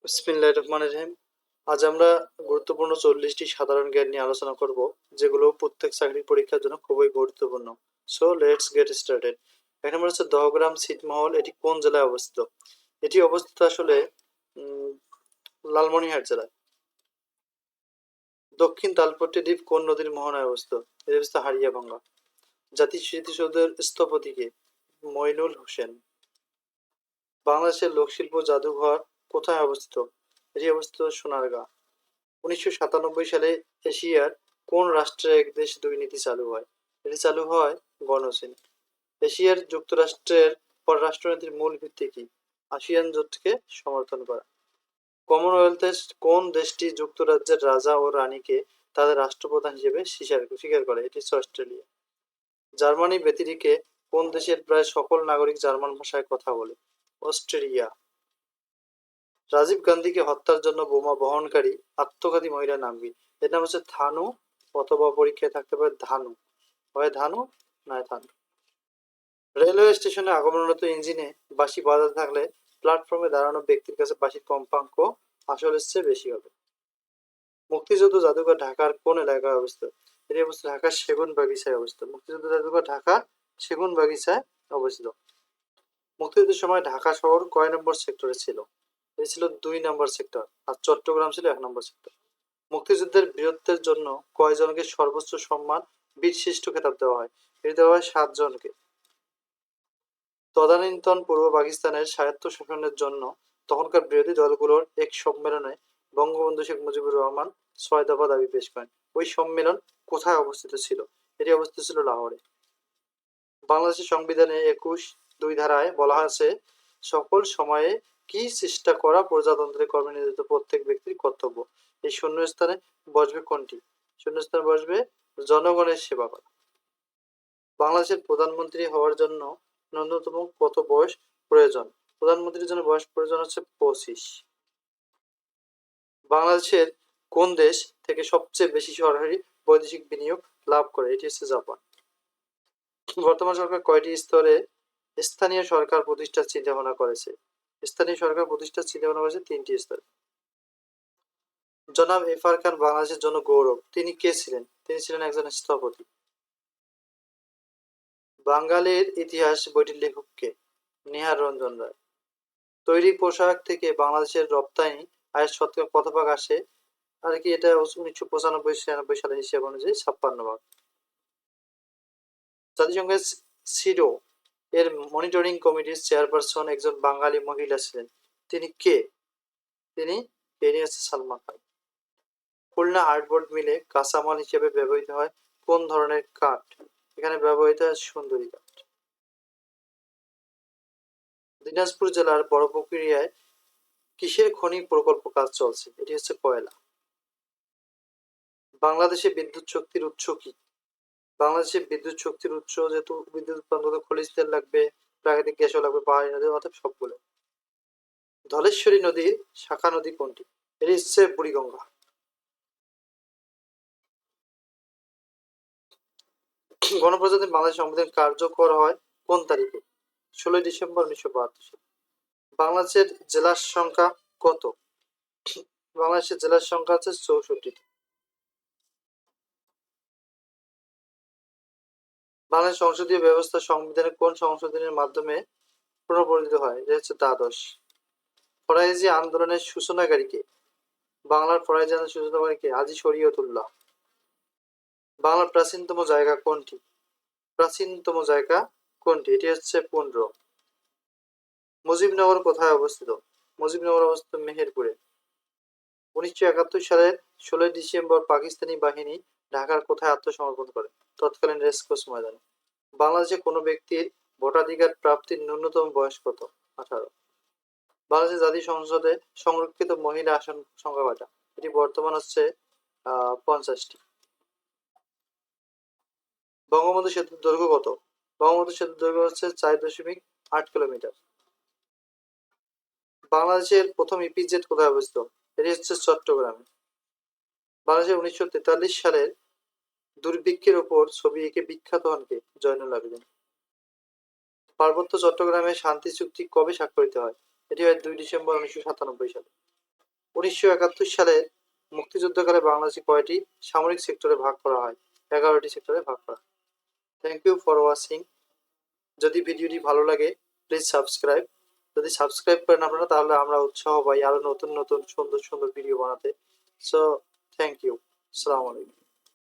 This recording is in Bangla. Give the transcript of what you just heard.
বিসমিল্লাহির রহমানির রহিম। আজ আমরা গুরুত্বপূর্ণ 40টি সাধারণ জ্ঞান নিয়ে আলোচনা করব, যেগুলো প্রত্যেক চাকরির পরীক্ষার জন্য খুবই গুরুত্বপূর্ণ। So let's get started. এক নম্বর হচ্ছে দহগ্রাম ছিটমহল, এটি কোন জেলায় অবস্থিত? এটি অবস্থিত আসলে উম, লালমনিরহাট জেলায়। দক্ষিণ তালপট্টি দ্বীপ কোন নদীর মোহনায় অবস্থিত? এটি অবস্থিত হারিয়াভাঙ্গা। জাতীয় স্মৃতিসৌধের স্থপতি কে? মইনুল হোসেন। বাংলাদেশের লোকশিল্প জাদুঘর কোথায় অবস্থিত? এটি অবস্থিত সোনারগাঁ। 1997 সালে এশিয়ার কোন রাষ্ট্রে এক দেশ দুই নীতি চালু হয়? এটি চালু হয় গণচীন। এশিয়ার যুক্তরাষ্ট্রের পররাষ্ট্রনীতির মূল ভিত্তি কি? আসিয়ান জোটকে সমর্থন করা। কমনওয়েলথের কোন দেশটি যুক্তরাজ্যের রাজা ও রানীকে তাদের রাষ্ট্রপ্রধান হিসেবে স্বীকার করে? এটি হচ্ছে অস্ট্রেলিয়া। জার্মানি ব্যতিরেকে কোন দেশের প্রায় সকল নাগরিক জার্মান ভাষায় কথা বলে? অস্ট্রেলিয়া। রাজীব গান্ধীকে হত্যার জন্য বোমা বহনকারী আত্মঘাতী মহিলার নাম কি? এর নাম হচ্ছে থানু, অথবা পরীক্ষায় থাকতে পারে ধানু। হয় ধানু, নয় থানু। রেলওয়ে স্টেশনে আগমনরত ইঞ্জিনে বাঁশি বাজাতে থাকলে প্ল্যাটফর্মে দাঁড়ানো ব্যক্তির কাছে বাঁশির কম্পাঙ্ক আসলের চেয়ে বেশি হবে। মুক্তিযুদ্ধ জাদুঘর ঢাকার কোন এলাকায় অবস্থিত? এটি অবস্থিত ঢাকার সেগুন বাগিচায় অবস্থিত। মুক্তিযুদ্ধ জাদুঘর ঢাকার সেগুন বাগিচায় অবস্থিত। মুক্তিযুদ্ধের সময় ঢাকা শহর কয় নম্বর সেক্টরে ছিল? এটি ছিল 2 নম্বর সেক্টর, আর চট্টগ্রাম ছিল 1 নম্বর সেক্টর। মুক্তিযুদ্ধের বীরত্বের জন্য কয়জনকে সর্বোচ্চ সম্মান বীরশ্রেষ্ঠ খেতাব দেওয়া হয়? এটি দেওয়া হয় 7 জনকে। তদানীন্তন পূর্ব পাকিস্তানের স্বায়ত্তশাসনের জন্য তখনকার বিরোধী দলগুলোর এক সম্মেলনে বঙ্গবন্ধু শেখ মুজিবুর রহমান 6 দফা দাবি পেশ করেন। ওই সম্মেলন কোথায় অবস্থিত ছিল? এটি অবস্থিত ছিল লাহোরে। বাংলাদেশের সংবিধানে 21(2) ধারায় বলা আছে, সকল সময়ে কি চেষ্টা করা প্রজাতন্ত্রের কর্মে নিয়োজিত প্রত্যেক ব্যক্তির কর্তব্য। এই শূন্যস্থানে বসবে কোনটি? শূন্যস্থানে বসবে জনগণের সেবা করা। বাংলাদেশের প্রধানমন্ত্রী হওয়ার জন্য ন্যূনতম কত বয়স প্রয়োজন? প্রধানমন্ত্রীর জন্য বয়স প্রয়োজন হচ্ছে 25। বাংলাদেশের কোন দেশ থেকে সবচেয়ে বেশি সরাসরি বৈদেশিক বিনিয়োগ লাভ করে? এটি হচ্ছে জাপান। বর্তমান সরকার কয়টি স্তরে স্থানীয় সরকার প্রতিষ্ঠার চিন্তাভাবনা করেছে? স্থানীয় সরকার প্রতিষ্ঠার চিন্তাভাবনা করেছে 3টি স্তরে। জনাব এফআর খান বাংলাদেশের জন্য গৌরব, তিনি কে ছিলেন? তিনি ছিলেন একজন স্থপতি। বাঙালির ইতিহাস বইটির লেখক কে? নিহার রঞ্জন রায়। তৈরি পোশাক থেকে বাংলাদেশের রপ্তানি আয়ের শতকরা কত ভাগ আসে? আর কি এটা 1995-96 সালের হিসাব অনুযায়ী 56 ভাগ। জাতিসংঘের সিডো এর মনিটরিং কমিটির চেয়ারপারসন একজন বাঙালি মহিলা ছিলেন, তিনি কে? তিনি হচ্ছে সালমা খান। খুলনা আর্টবোর্ড মিলে কাঁচামাল হিসেবে ব্যবহৃত হয় কোন ধরনের কাঠ? এখানে ব্যবহৃত হয় সুন্দরী কাঠ। দিনাজপুর জেলার বড়পুকুরিয়ায় কিসের খনি প্রকল্প কাজ চলছে? এটি হচ্ছে কয়লা। বাংলাদেশে বিদ্যুৎ শক্তির উৎস কি? বাংলাদেশে বিদ্যুৎ শক্তির উৎস, যেহেতু বিদ্যুৎ উৎপাদন করতে খনিজ তেল লাগবে, প্রাকৃতিক গ্যাসও লাগবে, পাহাড়ি নদী, অর্থাৎ সবগুলো। ধলেশ্বরী নদীর শাখা নদী কোনটি? এটি হচ্ছে বুড়িগঙ্গা। গণপ্রজাতন্ত্রী বাংলাদেশ সংবিধান কার্যকর হয় কোন তারিখে? 16 ডিসেম্বর 1972 সালে। বাংলাদেশের জেলার সংখ্যা কত? বাংলাদেশের জেলার সংখ্যা হচ্ছে 64টি। বাংলাদেশ সংসদীয় ব্যবস্থা সংবিধানের কোন সংশোধনের মাধ্যমে পুনঃপ্রণীত হয়? এটা হচ্ছে দ্বাদশ। ফরাইজি আন্দোলনের সূচনাকারী কে? বাংলার ফরাইজি আন্দোলনের সূচনাকারী কে? হাজী শরীয়তুল্লাহ। বাংলার প্রাচীনতম জায়গা কোনটি? প্রাচীনতম জায়গা কোনটি? এটি হচ্ছে পুন্ড্র। মুজিবনগর কোথায় অবস্থিত? মুজিবনগর অবস্থিত মেহেরপুরে। 1971 সালের 16 ডিসেম্বর পাকিস্তানি বাহিনী ঢাকার কোথায় আত্মসমর্পণ করে? তৎকালীন রেসকোর্স ময়দানে। বাংলাদেশে কোনো ব্যক্তির ভোটাধিকার প্রাপ্তির ন্যূনতম বয়স কত? 18। বাংলাদেশের জাতীয় সংসদে সংরক্ষিত মহিলা আসন সংখ্যা কয়টা? এটি বর্তমান হচ্ছে 50টি। বঙ্গবন্ধু সেতুর দৈর্ঘ্য কত? বঙ্গবন্ধু সেতুর দৈর্ঘ্য হচ্ছে 4.8 কিলোমিটার। বাংলাদেশের প্রথম ইপিজেড কোথায় অবস্থিত? এটি হচ্ছে চট্টগ্রামে। বাংলাদেশের 1943 সালের দুর্ভিক্ষের উপর ছবি এঁকে বিখ্যাত হন কে? জয়নুল আবেদিন। পার্বত্য চট্টগ্রামে শান্তি চুক্তি কবে স্বাক্ষরিত হয়? এটি হয় 2 ডিসেম্বর 1997 সালে। 1971 সালে মুক্তিযুদ্ধকালে বাংলাদেশে কয়টি সামরিক সেক্টরে ভাগ করা হয়? 11টি সেক্টরে ভাগ করা হয়। Thank you for watching. যদি ভিডিওটি ভালো লাগে প্লিজ সাবস্ক্রাইব। যদি সাবস্ক্রাইব করেন আপনারা তাহলে আমরা উৎসাহ পাই আরো নতুন নতুন সুন্দর সুন্দর ভিডিও বানাতে। So thank you. আসসালামু আলাইকুম।